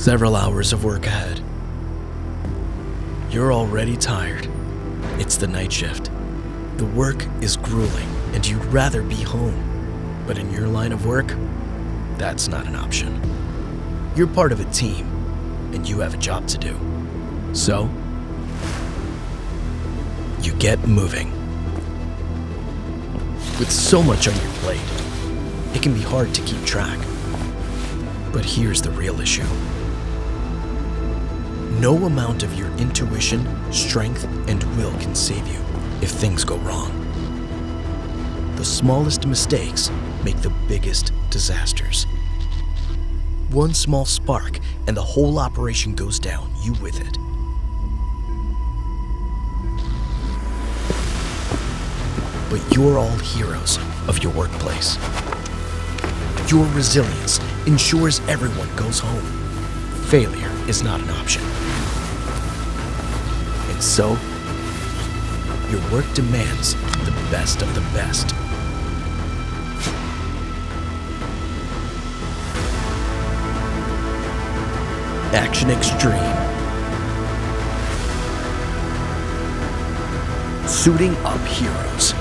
Several hours of work ahead. You're already tired. It's the night shift. The work is grueling and you'd rather be home. But in your line of work, that's not an option. You're part of a team and you have a job to do. So, you get moving. With so much on your plate, it can be hard to keep track. But here's the real issue. No amount of your intuition, strength, and will can save you if things go wrong. The smallest mistakes make the biggest disasters. One small spark and the whole operation goes down, you with it. But you're all heroes of your workplace. Your resilience ensures everyone goes home. Failure is not an option. And so, your work demands the best of the best. aXtion Extreme. Suiting up heroes.